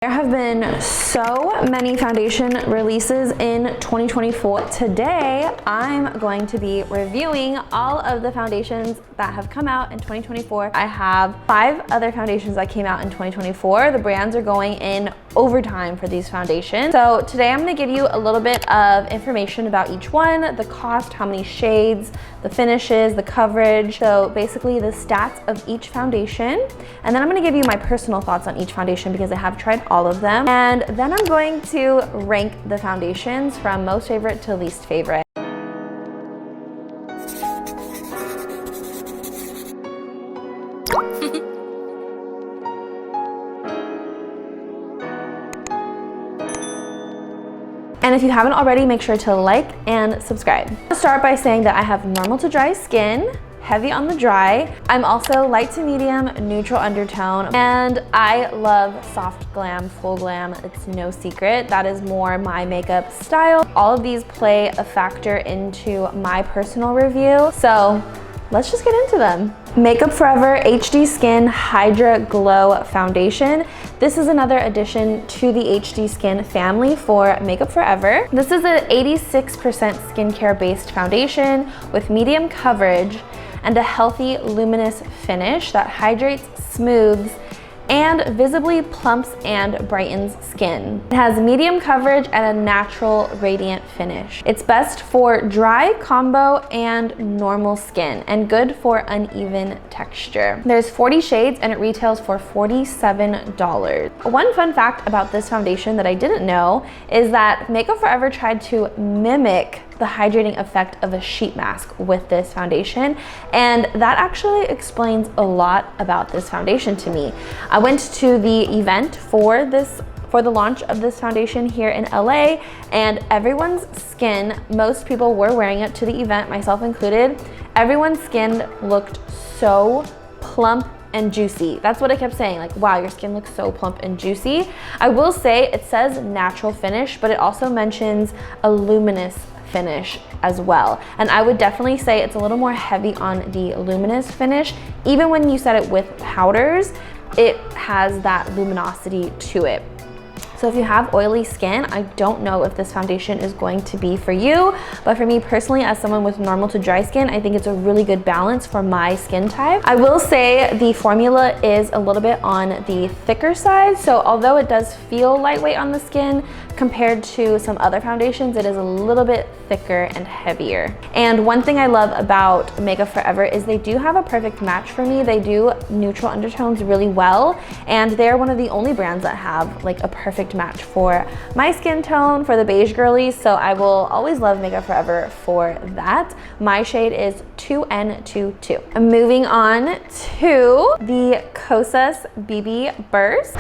There have been so many foundation releases in 2024. Today, I'm going to be reviewing all of the foundations that have come out in 2024. I have 5 other foundations that came out in 2024. The brands are going in overtime for these foundations. So today I'm gonna give you a little bit of information about each one, the cost, how many shades, the finishes, the coverage. So basically the stats of each foundation. And then I'm gonna give you my personal thoughts on each foundation because I have tried all of them. And then I'm going to rank the foundations from most favorite to least favorite. And if you haven't already, make sure to like and subscribe. I'll start by saying that I have normal to dry skin, heavy on the dry. I'm also light to medium, neutral undertone, and I love soft glam, full glam. It's no secret. That is more my makeup style. All of these play a factor into my personal review. So let's just get into them. Makeup Forever HD Skin Hydra Glow Foundation. This is another addition to the HD Skin family for Makeup Forever. This is an 86% skincare based foundation with medium coverage and a healthy luminous finish that hydrates, smooths, and visibly plumps and brightens skin. It has medium coverage and a natural radiant finish. It's best for dry, combo, and normal skin, and good for uneven texture. There's 40 shades and it retails for $47. One fun fact about this foundation that I didn't know is that Makeup Forever tried to mimic the hydrating effect of a sheet mask with this foundation, and that actually explains a lot about this foundation to me. I went to the event for the launch of this foundation here in LA, and everyone's skin, most people were wearing it to the event, myself included, everyone's skin looked so plump and juicy. That's what I kept saying, like, wow, your skin looks so plump and juicy. I will say it says natural finish, but it also mentions a luminous finish as well. And I would definitely say it's a little more heavy on the luminous finish. Even when you set it with powders, it has that luminosity to it. So if you have oily skin, I don't know if this foundation is going to be for you, but for me personally, as someone with normal to dry skin, I think it's a really good balance for my skin type. I will say the formula is a little bit on the thicker side, so although it does feel lightweight on the skin, compared to some other foundations, it is a little bit thicker and heavier. And one thing I love about Makeup Forever is they do have a perfect match for me. They do neutral undertones really well, and they're one of the only brands that have like a perfect match for my skin tone, for the beige girlies, so I will always love Makeup Forever for that. My shade is 2N22. I'm moving on to the KOSAS BB Burst.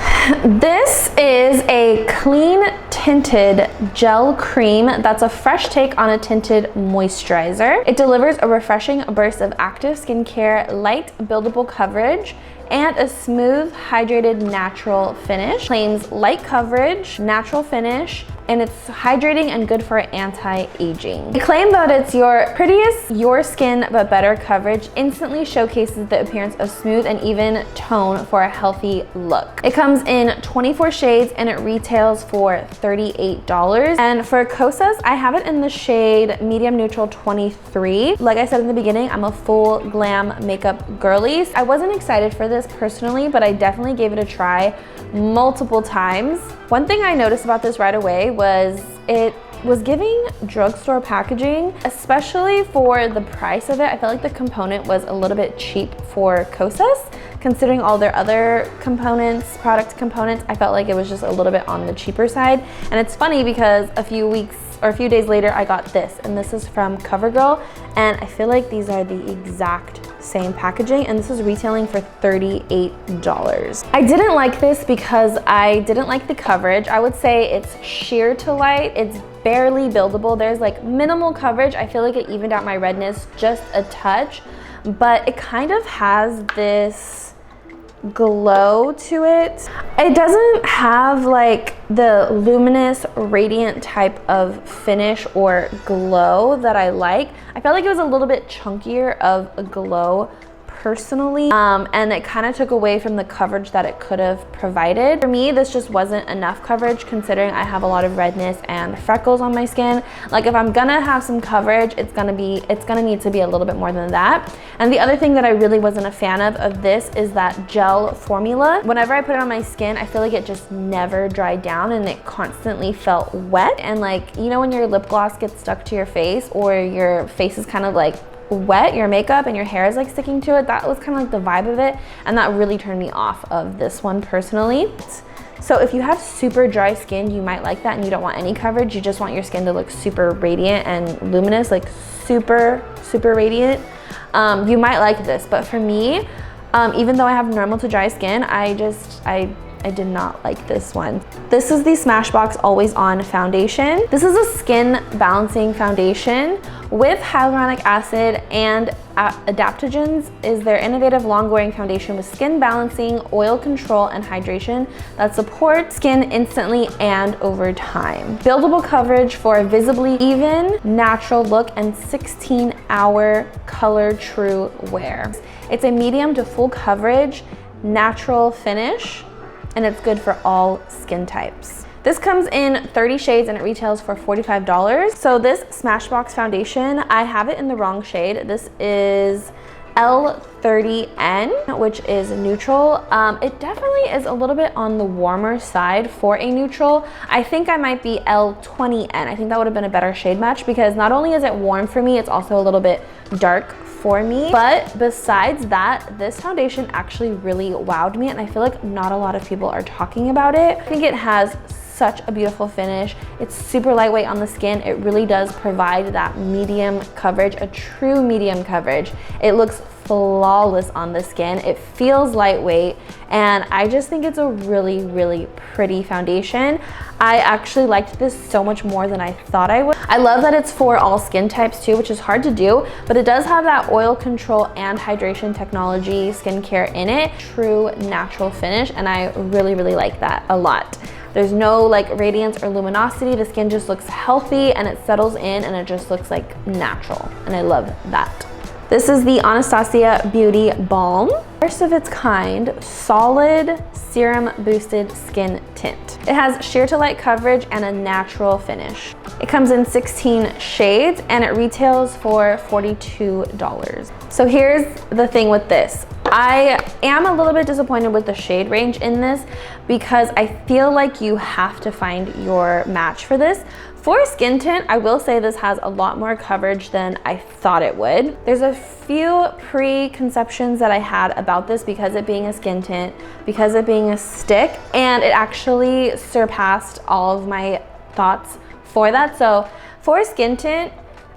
This is a clean tinted gel cream that's a fresh take on a tinted moisturizer. It delivers a refreshing burst of active skincare, light buildable coverage, and a smooth, hydrated, natural finish. Claims light coverage, natural finish, and it's hydrating and good for anti-aging. They claim that it's your prettiest, your skin, but better coverage, instantly showcases the appearance of smooth and even tone for a healthy look. It comes in 24 shades and it retails for $38. And for KOSAS, I have it in the shade medium neutral 23. Like I said in the beginning, I'm a full glam makeup girly. I wasn't excited for this personally, but I definitely gave it a try multiple times. One thing I noticed about this right away was it was giving drugstore packaging, especially for the price of it. I felt like the component was a little bit cheap for KOSAS, considering all their other components, product components. I felt like it was just a little bit on the cheaper side. And it's funny because a few days later, I got this, and this is from CoverGirl, and I feel like these are the exact same packaging, and this is retailing for $38. I didn't like this because I didn't like the coverage. I would say it's sheer to light. It's barely buildable. There's like minimal coverage. I feel like it evened out my redness just a touch, but it kind of has this glow to it. It doesn't have like the luminous, radiant type of finish or glow that I like. I felt like it was a little bit chunkier of a glow personally, and it kind of took away from the coverage that it could have provided. For me, this just wasn't enough coverage considering I have a lot of redness and freckles on my skin. Like if I'm gonna have some coverage, it's gonna need to be a little bit more than that. And the other thing that I really wasn't a fan of this is that gel formula. Whenever I put it on my skin, I feel like it just never dried down and it constantly felt wet. And like, you know when your lip gloss gets stuck to your face or your face is kind of like wet, your makeup and your hair is like sticking to it, that was kind of like the vibe of it, and that really turned me off of this one personally. So if you have super dry skin, you might like that and you don't want any coverage, you just want your skin to look super radiant and luminous, like super radiant, you might like this. But for me, even though I have normal to dry skin, I did not like this one. This is the Smashbox Always On Foundation. This is a skin balancing foundation with hyaluronic acid and adaptogens. Is their innovative long-wearing foundation with skin balancing, oil control, and hydration that supports skin instantly and over time. Buildable coverage for a visibly even, natural look and 16-hour color true wear. It's a medium to full coverage, natural finish, and it's good for all skin types. This comes in 30 shades and it retails for $45. So this Smashbox foundation, I have it in the wrong shade. This is L30N, which is neutral. It definitely is a little bit on the warmer side for a neutral. I think I might be L20N. I think that would have been a better shade match because not only is it warm for me, it's also a little bit dark for me. But besides that, this foundation actually really wowed me, and I feel like not a lot of people are talking about it. I think it has such a beautiful finish. It's super lightweight on the skin. It really does provide that medium coverage, a true medium coverage. It looks flawless on the skin. It feels lightweight, and I just think it's a really pretty foundation. I actually liked this so much more than I thought I would. I love that it's for all skin types too, which is hard to do, but it does have that oil control and hydration technology skincare in it. True natural finish, and I really like that a lot. There's no like radiance or luminosity. The skin just looks healthy and it settles in and it just looks like natural, and I love that. This is the Anastasia Beauty Balm. First of its kind, solid serum boosted skin tint. It has sheer to light coverage and a natural finish. It comes in 16 shades and it retails for $42. So here's the thing with this. I am a little bit disappointed with the shade range in this because I feel like you have to find your match for this. For skin tint, I will say this has a lot more coverage than I thought it would. There's a few preconceptions that I had about this because it being a skin tint, because it being a stick, and it actually surpassed all of my thoughts for that. So for skin tint,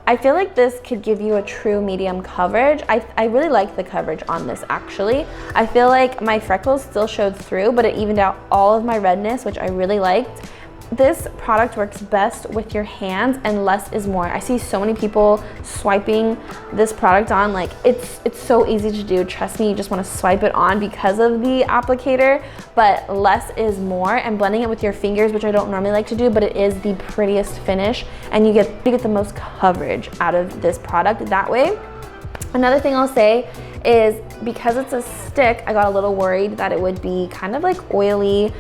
I feel like this could give you a true medium coverage. I really like the coverage on this actually. I feel like my freckles still showed through, but it evened out all of my redness, which I really liked. This product works best with your hands, and less is more. I see so many people swiping this product on, like it's so easy to do. Trust me, you just want to swipe it on because of the applicator, but less is more, and blending it with your fingers, which I don't normally like to do, but it is the prettiest finish, and you get the most coverage out of this product that way. Another thing I'll say is because it's a stick, I got a little worried that it would be kind of like oily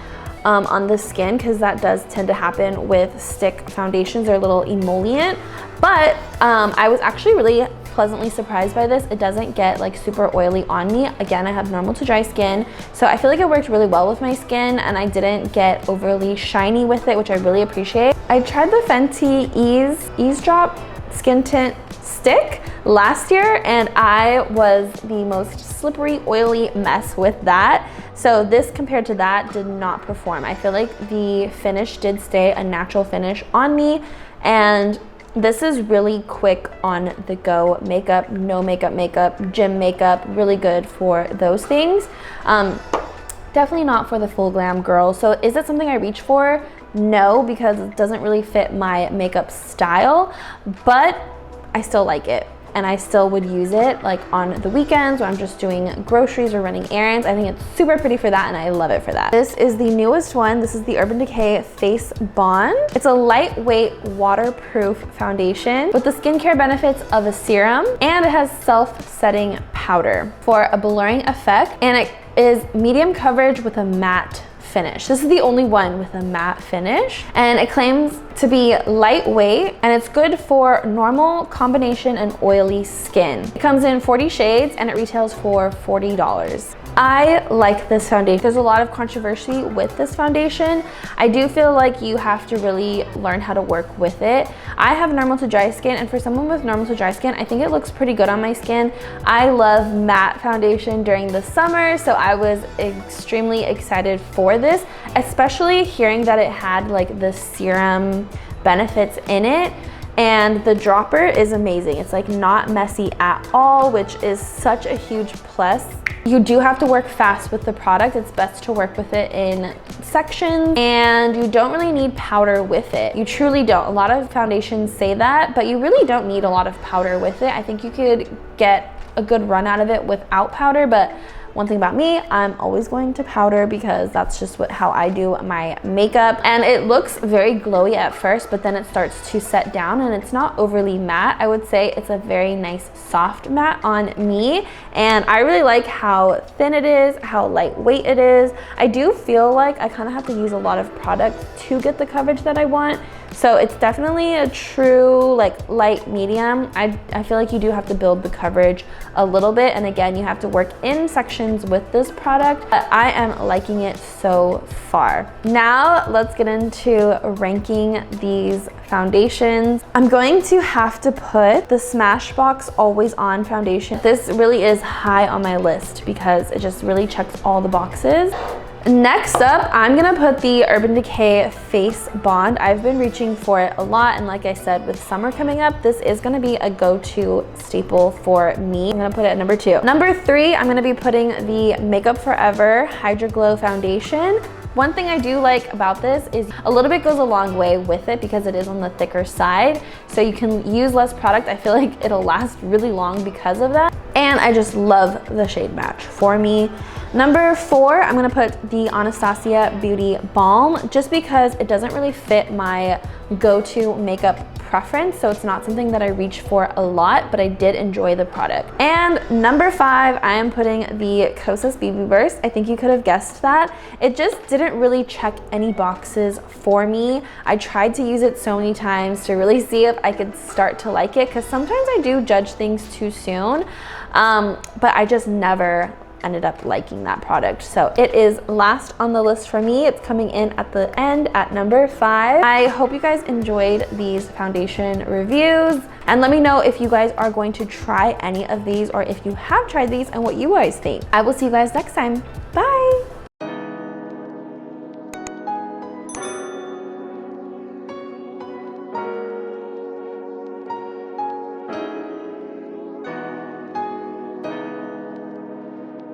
on the skin, because that does tend to happen with stick foundations. They're a little emollient, but I was actually really pleasantly surprised by this. It doesn't get like super oily on me. Again, I have normal to dry skin, so I feel like it worked really well with my skin, and I didn't get overly shiny with it, which I really appreciate. I tried the Fenty Ease Drop Skin Tint Stick last year, and I was the most slippery, oily mess with that. So this compared to that did not perform. I feel like the finish did stay a natural finish on me, and this is really quick on the go makeup, no makeup, gym makeup, really good for those things. Definitely not for the full glam girl. So is it something I reach for? No, because it doesn't really fit my makeup style, but I still like it. and I still would use it like on the weekends when I'm just doing groceries or running errands. I think it's super pretty for that and I love it for that. This is the newest one. This is the Urban Decay Face Bond. It's a lightweight waterproof foundation with the skincare benefits of a serum, and it has self-setting powder for a blurring effect, and it is medium coverage with a matte finish. This is the only one with a matte finish, and it claims to be lightweight, and it's good for normal, combination, and oily skin. It comes in 40 shades and it retails for $40. I like this foundation. There's a lot of controversy with this foundation. I do feel like you have to really learn how to work with it. I have normal to dry skin, and for someone with normal to dry skin, I think it looks pretty good on my skin. I love matte foundation during the summer, so I was extremely excited for this, especially hearing that it had like the serum benefits in it. And the dropper is amazing. It's like not messy at all, which is such a huge plus. You do have to work fast with the product. It's best to work with it in sections, and you don't really need powder with it. You truly don't. A lot of foundations say that, but you really don't need a lot of powder with it. I think you could get a good run out of it without powder, but one thing about me, I'm always going to powder because that's just how I do my makeup. And it looks very glowy at first, but then it starts to set down and it's not overly matte. I would say it's a very nice soft matte on me. And I really like how thin it is, how lightweight it is. I do feel like I kind of have to use a lot of product to get the coverage that I want. So it's definitely a true like light medium. I feel like you do have to build the coverage a little bit, and again, you have to work in sections with this product, but I am liking it so far. Now let's get into ranking these foundations. I'm going to have to put the Smashbox Always On foundation. This really is high on my list because it just really checks all the boxes. Next up, I'm gonna put the Urban Decay Face Bond. I've been reaching for it a lot, and like I said, with summer coming up, this is gonna be a go-to staple for me. I'm gonna put it at number 2. Number 3, I'm gonna be putting the Makeup Forever HYDRA Glow Foundation. One thing I do like about this is a little bit goes a long way with it because it is on the thicker side. So you can use less product. I feel like it'll last really long because of that. And I just love the shade match for me. Number 4, I'm gonna put the Anastasia Beauty Balm just because it doesn't really fit my go-to makeup preference, so it's not something that I reach for a lot, but I did enjoy the product. And number 5, I am putting the KOSAS BB Burst. I think you could have guessed that. It just didn't really check any boxes for me. I tried to use it so many times to really see if I could start to like it, because sometimes I do judge things too soon, but I just never ended up liking that product. So it is last on the list for me. It's coming in at the end at number 5. I hope you guys enjoyed these foundation reviews, and let me know if you guys are going to try any of these or if you have tried these and what you guys think. I will see you guys next time. Bye.